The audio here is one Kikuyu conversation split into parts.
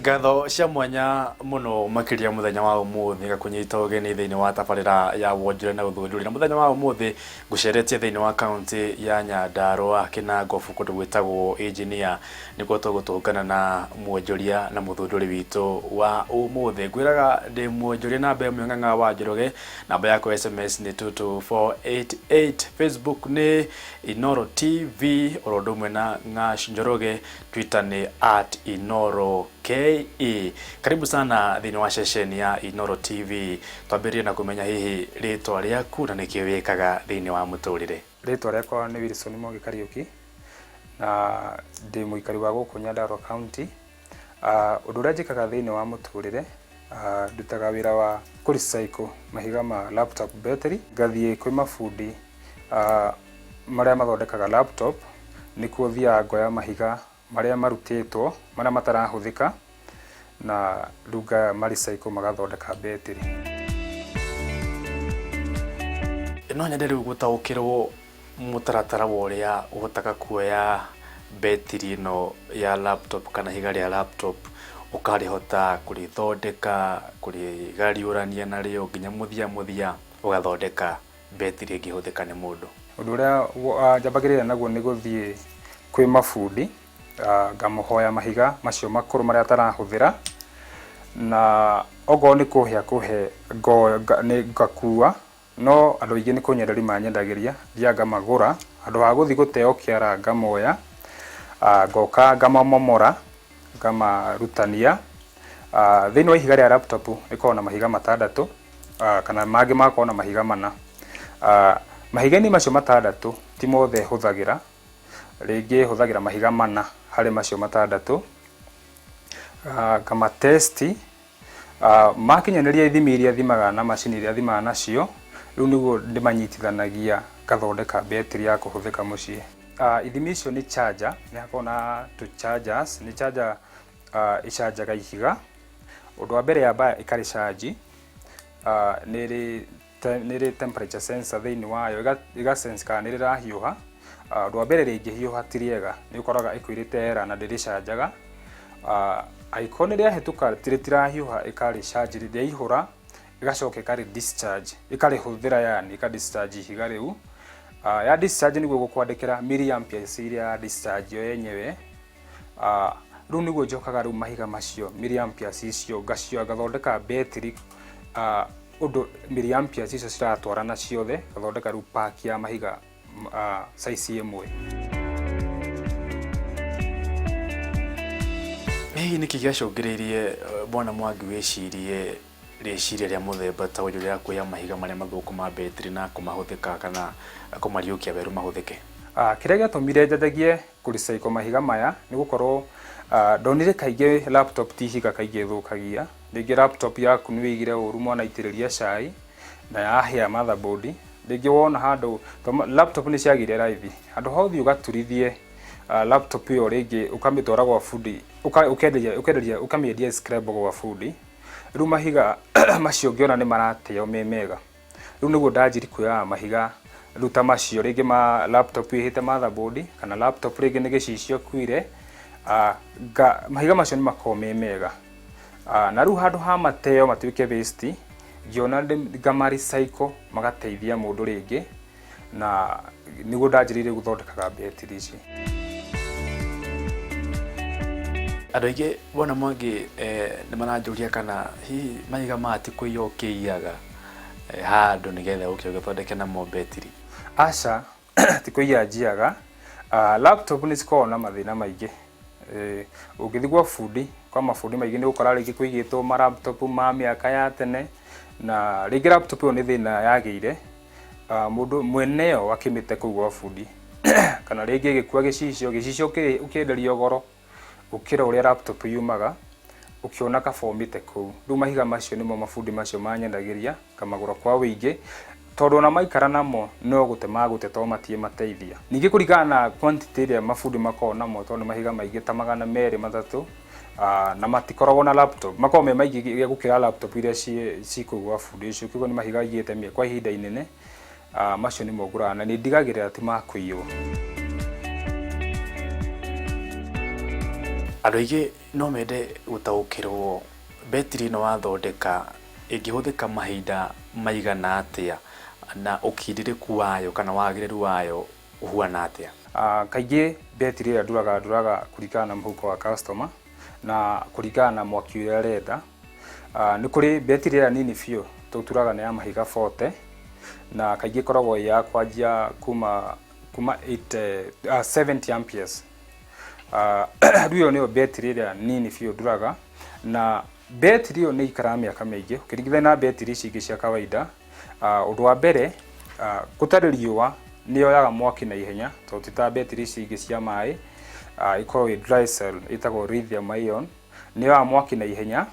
Ngatho cia mwanya muno makiria muthenya wa umuthi gakunyita ugeni thiini wa tabarira ya wonjore na uthunduri muthenya wa umuthi nguceretie thiini wa county ya Nyandarua Kinangofu kundu gwitagwo engineer nikuo tugutungana na mwonjoria na muthunduri witu wa umuthi ngwiraga ndi mwonjoria na mbe mwanganga wa Njoroge namba yako SMS ni 22488 Facebook ni Inoro TV orodumwe na Ngash Njoroge Twitter ni @Inoro KE. Karibu sana thiini wa sesheni ya Inoro TV. Twambirie na kumenya hihi ritwa riaku na nikio wikaga thiini wa muturire. Ritwa riakwa ni Wilson Mwangi Kariuki na ndi muikari wa guku Nyandarua County. Undu uria njikaga thiini wa muturire ndutaga wira wa kurecycle mahiga ma laptop betiri, ngathie kwi mafundi maria mathondekaga laptop nikuo thia ngoya mahiga maria marutetwo maria matarahuthika na ruga marecycle magathondeka betiri. No nyende riu gutaukirwo mutaratara woria uhotaka kuoya betiri no ya laptop kana higa ria laptop ukarihota kurithondeka kurigariurania nario nginya muthia ugathondeka betiri ingihuthika ni mundu. Undu uria njambagirira naguo ni guthie kwi mafundi ngamuhoya mahiga macio makuru maria atarahuthira na ogo ni kuhia ni ngakua no andu ingi ni kunyenderi manyendagiria thiaga magura andu ha guthi guteo kiara ngamoya ngoka ngamamomora ngamarutania thiini wa ihiga ria laptop iko na mahiga matandatu kana magi mako na mahiga mana. Mahiga ni macio matandatu ti mothe huthagira ringi huthagira mahiga mana hari macio matandatu kama testi makinyaneria ithimi iria thimaga na macini iria thimaga nacio riu niguo ndimanyitithanagia ngathondeka betiri ya kuhuthika mucii. Ithimi icio ni charger ni hakona tu chargers ni charger icharjaga ihiga undu wa mbere yamba ikari charge niri temperature sensor thiini wayo iga sense kana niri rahiuha undu wa mbere ringi hiuha tiriega ni ukoraga ikwirite era na ndiri charjaga icon ria hetuka tirahiuha ikari charge ria ihura igacoka ikari discharge ikari huthira yani ikari discharge ihiga riu ya discharge niguo gukwandikira milliamperes iria ya discharge yo yenyewe riu niguo njokaga riu mahiga macio milliamperes icio ngathondeka betiri undu milliamperes icio ciratwarana ciothe gathondeka riu pack ya mahiga size imwe. Hihi niki giacungiriirie bwana Mwangi wicirie riciria ria muthemba ta uyu ria kuya mahiga maria mathuku ma betiri na kumahuthika kana kumariukia weru mahuthike? Kiria giatumire njanjagie kurecycle mahiga maya ni gukorwo ndonire kaingi laptop ti higa kaingi thukagia. Ringi laptop yaku ni wigire uru mwana itiriria cai na yahia motherboard ringi wona handu laptop ni ciagire raithi handu hothi ugaturithie laptop yo ringi ukamitwara gwa fundi ukenderia ukamiendia scrap gwa fundi riu mahiga macio ngiona ni marateo mega riu niguo ndanjiri kuya mahiga ruta macio ringi ma laptop ihite motherboard kana laptop ringi ni gicicio kuire mahiga macio ni makome mega na riu handu ha mateo matuike waste ngiona ngama recycle magateithia mundu ringi na niguo ndanjirire guthondekaga betiri ici. Andu aingi bwana Mwangi ni maranjuria kana hihi mahiga mati kuiyokiaga handu nigetha ukio githondeke na mo betiri? Aca ti kuiyanjiaga laptop ni ciko na mathina maingi ungithigwa fundi kwa mafundi maingi ni ukora ringi kuigitwo ma laptop ma miaka ya tene na ringi laptop yo ni thina yagiire mundu mweneo akimite kugwa fundi kana ringi gikua gicicio ukienderio goro ukira uria laptop yumaga ukiona ka formite ku riu mahiga macio nimo mafundi macio manyendagiria kamagura kwa wingi tondu na maikara namo no gute to matie mateithia ningi kurigana na quantity iria mafundi makona namo tondu mahiga maingi ta 200-300 na matikoragwo na laptop makome maingi gukira laptop iria cikugwa fundi icio kigo ni mahiga igite mie kwa ihinda inene macio nimo ngura na ni ndigagirira ti makuiyo. Andũ aingĩ no mende gũtaũkĩrwo betiri ĩno wathondeka ĩngĩhũthĩka mahinda maigana atĩa na ũkindĩrĩku wayo kana wagĩrĩru wayo ũhuana atĩa? Kaingĩ betiri ĩrĩa nduraga kũringana na mũhuko wa customer na kũringana na mwaki ũrĩa arenda. Nĩ kũrĩ betiri ĩrĩa nini biũ tũturaga nĩ ya mahiga 40 na kaingĩ ĩkoragwo ya kwanjia kuma 70 amperes. Rĩu nĩyo betiri ĩrĩa nini biũ nduraga, na betiri ĩyo nĩ ikaraga mĩaka mĩingĩ ũkĩringithania na betiri ici ingĩ cia kawaida. Ũndũ wa mbere, gũtarĩ riũa nĩ yoyaga mwaki na ihenya tondũ ti ta betiri ici ingĩ cia maĩ ikoragwo i dry cell ĩtagwo lithium ion, nĩ yoyaga mwaki na ihenya.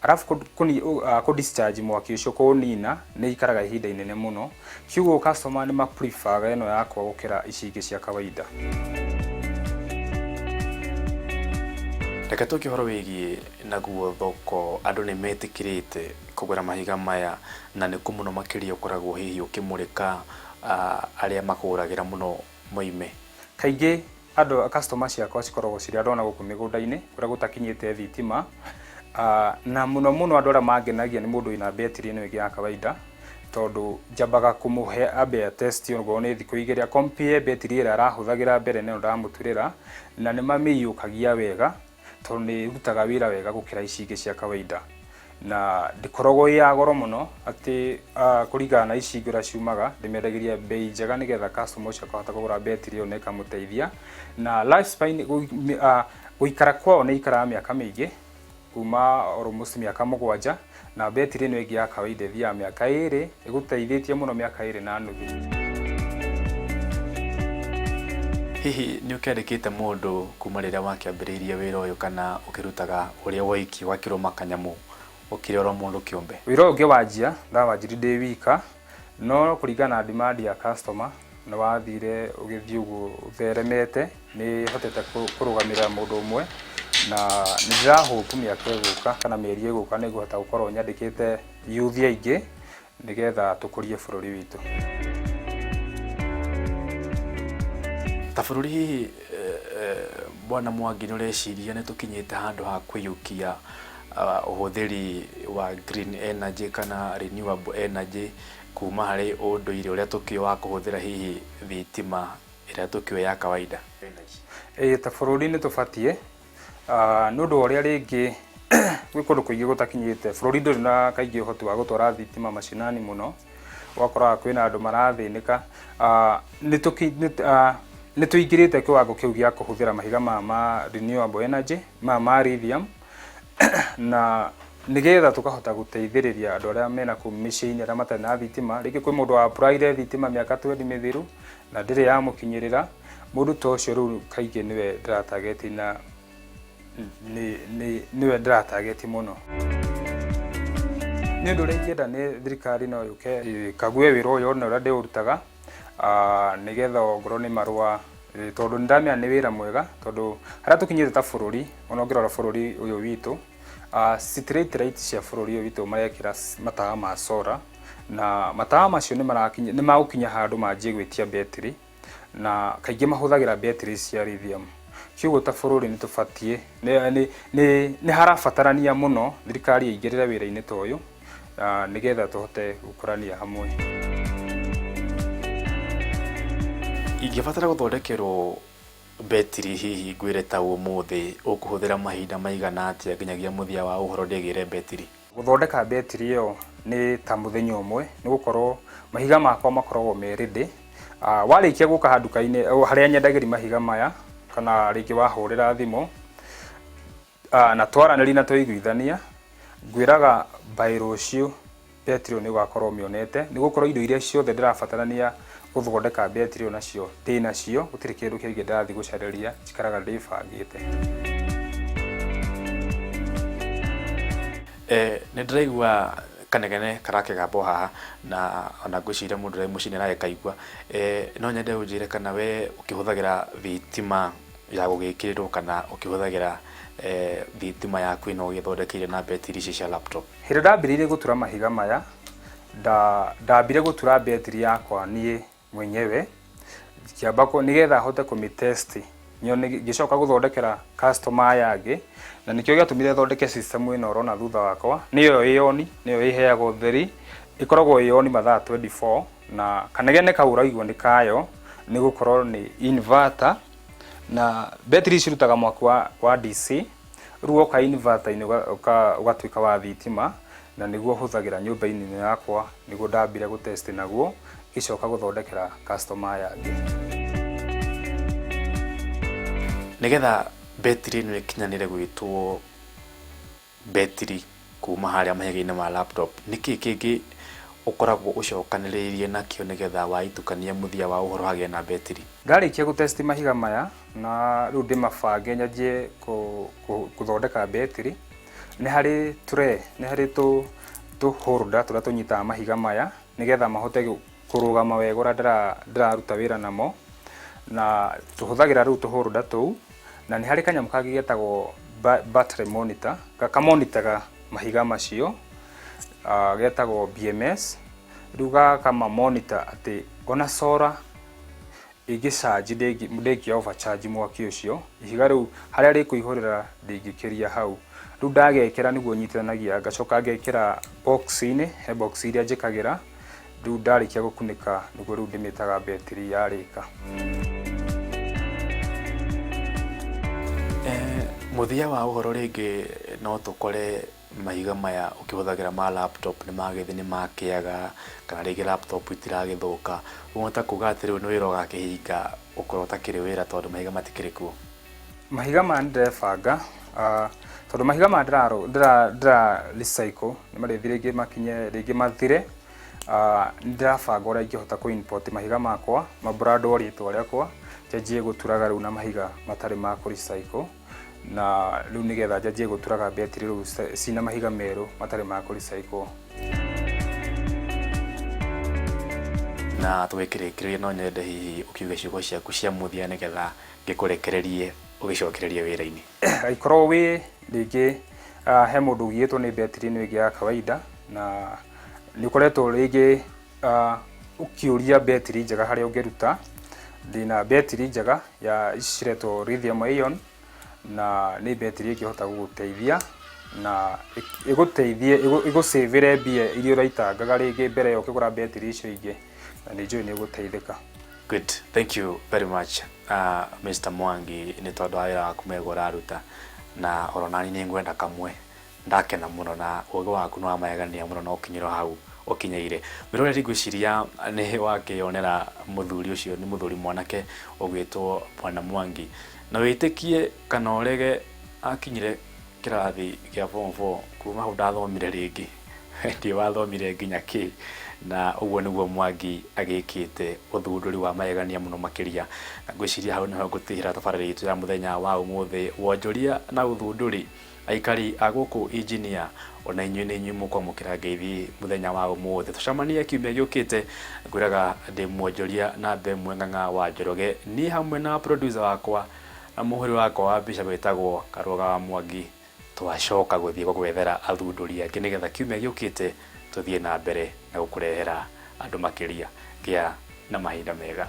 Arabu kũ discharge mwaki ũcio kũnina nĩ ikaraga ihinda inene mũno, kiugo customer nĩ ma prefer ĩno yakwa gũkĩra ici ingĩ cia kawaida. Reke tũkĩhoro wĩgiĩ naguo thoko, andũ nĩ metĩkĩrĩte kũgũra mahiga maya na nĩ kũ mũno makĩria ũkoragwo hihi ũkĩmũrĩka arĩa makũgũragĩra mũno moime? Kaingĩ andũ customer ciakwa cikoragwo cirĩ andũ ona gũkũ mĩgũnda-inĩ kũrĩa gũtakinyĩte thitima, na mũno mũno andũ arĩa mangenagia nĩ mũndũ wĩna betiri ĩno ĩngĩ ya kawaida, tondũ njambaga kũmũhe ambe test ongorwo nĩ thikũ igĩrĩ compare betiri ĩrĩa arahũthagĩra mbere na ĩno ndamũturĩra, na nĩ mamĩiyũkagia wega tondũ nĩ ĩrutaga wĩra wega gũkĩra ici ingĩ cia kawaida, na ndĩkoragwo ya goro mũno atĩ kũringana na ici ingĩ ũrĩa ciumaga. Ndĩmendagĩria bei njega nĩgetha customer ũcio akahota kũgũra betiri ĩyo na ĩkamũteithia, na lifespan gũikara kwao nĩ ikaraga mĩaka mĩingĩ kuma almost mĩaka 7, na betiri ĩno ĩngĩ ya kawaida ĩthiaga mĩaka 2, ĩgũteithĩtie mũno mĩaka 2.5. Hihi nĩ ũkĩandĩkĩte mũndũ kuma rĩrĩa wakĩambĩrĩirie wĩra ũyũ kana ũkĩrutaga ũrĩa woiki wakĩrũma kanyamũ ũkĩrĩ oro mũndũ kĩũmbe? Wĩra ũyũ ngĩwanjia ndawanjirie ndĩ wika, no kũringana na demand ya customer nĩ wathire ũgĩthiĩ ũguo ũtheremete, nĩ hotete kũrũgamĩrĩra mũndũ ũmwe, na nĩ ndĩrahope mĩaka ĩgũka kana mĩeri ĩgũka nĩ ngũhota gũkorwo nyandĩkĩte youth aingĩ nĩgetha tũkũrie bũrũri witũ. Ta bũrũri hihi Bwana Mwangi nĩ ũreciria nĩ tũkinyĩte handũ ha kũiyũkia ũhũthĩri wa green energy kana renewable energy kuma harĩ ũndũire ũrĩa tũkĩũĩ wa kũhũthĩra hihi thitima ĩrĩa tũkĩũĩ ya kawaida? Ta bũrũri nĩ tũbatiĩ, nĩ ũndũ ũrĩa rĩngĩ gwĩ kũndũ kũingĩ gũtakinyĩte, bũrũri ndũrĩ na kaingĩ ũhoti wa gũtwara thitima macinani mũno, ũgakoraga kwĩna andũ marathĩnĩka. Nĩ tũingĩrĩte kĩwango kĩu gĩa kũhũthĩra mahiga ma renewable energy ma lithium, na nĩgetha tũkahota gũteithĩrĩria andũ arĩa mena kũu mĩciĩ-inĩ arĩa matarĩ na thitima. Rĩngĩ kwĩ mũndũ wa applyire thitima mĩaka 20 mĩthiru na ndĩrĩ yamũkinyĩrĩra, mũndũ ta ũcio rĩu kaingĩ nĩwe ndĩratargeti na nĩwe ndĩratargeti mũno. Nĩ ũndũ ũrĩa ingĩenda nĩ thirikari no yũke kague wĩra ũyũ na ũrĩa ndĩũrutaga, nĩgetha ongorwo nĩ marũa, tondũ nĩ ndamenya nĩ wĩra mwega, tondũ harĩa tũkinyĩte ta bũrũri, ona ũngĩrora bũrũri ũyũ witũ, street light cia bũrũri ũyũ witũ marekĩra matawa ma solar, na matawa macio nĩ magũkinya handũ manjie gwĩtia betiri, na kaingĩ mahũthagĩra betiri cia lithium. Kiugo ta bũrũri nĩ tũbatiĩ, nĩ harabatarania mũno thirikari ĩingĩrĩre wĩra-inĩ ta ũyũ nĩgetha tũhote gũkũrania hamwe. Ingĩbatara gũthondekerwo betiri hihi ngwĩre ta ũmũthĩ ũkũhũthĩra mahinda maigana atĩa nginyagia mũthia wa ũhoro ndĩgĩre betiri? Gũthondeka betiri ĩyo nĩ ta mũthenya ũmwe, nĩ gũkorwo mahiga makwa makoragwo me ready. Warĩkia gũka nduka-inĩ harĩa nyendagĩria mahiga maya kana rĩngĩ wahũrĩra thimũ na twaranĩria na tũiguithania, ngwĩraga by rũciũ betiri nĩ ũgakorwo mĩonete, nĩ gũkorwo indo iria ciothe ndĩrabatarania gũthondeka betiri nacio ndĩnacio, gũtirĩ kĩndũ kĩngĩ ndĩrathiĩ gũcarĩria, njikaraga ndĩbangĩte. Nĩ ndĩraigua kanegene karakĩgamba haha na ona ngwĩciria mũndũ ũrĩa mũciĩ nĩ aragĩkaigua. No nyende ũnjĩre kana we ũkĩhũthagĩra thitima ya gũgĩkĩrĩrwo kana ũkĩhũthagĩra thitima yaku ĩno ũgĩthondekeire na betiri ici cia laptop? Hĩndĩ ndambĩrĩirie gũtura mahiga maya, ndambire gũtura betiri yakwa niĩ mwenyewe, nĩgetha hote kũmĩtest nyone gicoka guthondekera customer yangĩ, na nikio gĩatũmire thondeke system ĩno ũrona thutha wakwa, nĩyo ĩoni, nĩyo ĩheagwo ũtheri, ĩkoragwo ĩoni mathaa 24, na kanegene kau ũraigua nĩ kayo nĩ gũkorwo nĩ inverter, na betiri cirutaga mwaki wa DC, rĩu oka inverter-inĩ ũgatuĩka wa thitima, na nĩguo hũthagĩra nyũmba-inĩ yakwa nĩguo ndambire gũtest naguo, gĩcoka gũthondekera customer yangĩ. Nĩgetha betiri ĩno ĩkinyanĩre gwĩtwo betiri kuma harĩa mahiga-inĩ ma laptop, nĩkĩ kĩngĩ ũkoragwo ũcokanĩrĩirie nakĩo nĩgetha waitukania mũthia wa ũhoro hagĩe na betiri? Ndarĩkia gũtesti mahiga maya na rĩu ndĩmabange nyanjie gũthondeka betiri, nĩ harĩ tray, nĩ harĩ tũ holder tũrĩa tũnyitaga mahiga maya nĩgetha mahote kũrũgama wega ũrĩa ndĩraruta wĩra namo, na tũhũthagĩra rĩu tũ holder tũu, na nĩ harĩ kanyamũ kangĩ getagwo battery monitor, gakamonitaga mahiga macio, getagwo BMS, rĩu gaka monitor atĩ ona solar ĩngĩcharge ndĩngĩ overcharge mwaki ũcio, ihiga rĩu harĩa rĩkũihũrĩra ndĩngĩkĩria hau. Rĩu ndagekĩra nĩguo nyitithanagia, ngacoka ngekĩra box-inĩ, he box iria njĩkagĩra, rĩu ndarĩkia gũkunĩka nĩguo rĩu ndĩmĩtaga betiri yarĩka. Mũthia wa ũhoro rĩngĩ no tũkore mahiga maya ũkĩhũthagĩra ma laptop nĩ magĩthi nĩ makĩaga, kana rĩngĩ laptop itiragĩthũka, ũhota kuga atĩ rĩu nĩ wĩra ũgakĩhinga ũkorwo ũtakĩrĩ wĩra tondũ mahiga matikĩrĩ kuo? Mahiga maya nĩndĩrebanga, tondũ mahiga maya ndĩra recycle, nĩ marĩthi rĩngĩ makinye rĩngĩ mathire, nĩndĩrabanga ũrĩa ingĩhota kũ-import mahiga makwa, mabrandwo rĩtwa rĩakwa, njanjie gũturaga rĩu na mahiga matarĩ ma kũ-recycle, na rĩu nĩgetha njanjie gũturaga betiri rĩu cina mahiga merũ matarĩ ma kũ-recycle. Na tũgĩkĩrĩkĩrĩria no nyende hihi ũkiuge ciugo ciaku cia mũthia nĩgetha ngĩkũrekererie ũgĩcokererie wĩra-inĩ. Aikorwo wĩ rĩngĩ he mũndũ ũgiyĩtwo nĩ betiri ĩno ĩngĩ ya kawaida, na nĩ ũkoretwo rĩngĩ ũkĩũria betiri njega harĩa ũngĩruta, ndĩna betiri njega ya ici ciretwo lithium ion, na nĩ betiri ĩngĩhota gũgũteithia na ĩgũteithie ĩgũsavĩre mbia iria ũraitangaga rĩngĩ mbere ya ũkĩgũra betiri icio ingĩ, na nĩ njũĩ nĩ ũgũteithĩka. Good, thank you very much Mr. Mwangi, nĩ tondũ wa wĩra waku mwega ũraruta, na oronani nĩ ngwenda kamwe, ndakena mũno na ũgĩ waku nĩ wamayagania mũno na ũkinyĩrwo hau ũkinyĩire. Mĩrore ngwĩciria nĩ wakĩonera mũthuri ũcio nĩ mũthuri mwanake ũgwĩtwo Bwana Mwangi, na wĩtĩkie kana ũrege akinyire kĩrathi gĩa form 4 kuma hau ndathomire rĩngĩ ndiĩ wathomire nginya kĩ, na ũguo nĩguo Mwangi agĩkĩte ũthundũri wa magegania mũno makĩria, na ngwĩciria hau nĩho ngũtĩhĩra tabarĩra itũ ya mũthenya wa ũmũthĩ, wonjoria na ũthundũri. Aikari a gũkũ engineer ona inyuĩ nĩ inyuĩ mũkwamũkĩra ngeithi mũthenya wa ũmũthĩ. Tũcemanie kiumia gĩũkĩte, ngwĩraga ndĩ mwonjoria na mbemwe Ng'ang'a wa Njoroge, niĩ hamwe na producer wakwa na mũhũri wakwa wa mbica wĩtagwo Karũga wa Mwangi, twacoka gũthiĩ gwethera athundũri angĩ nĩgetha kiumia gĩũkĩte tũthiĩ na mbere na gũkũrehera andũ makĩria. Gĩa na mahinda mega.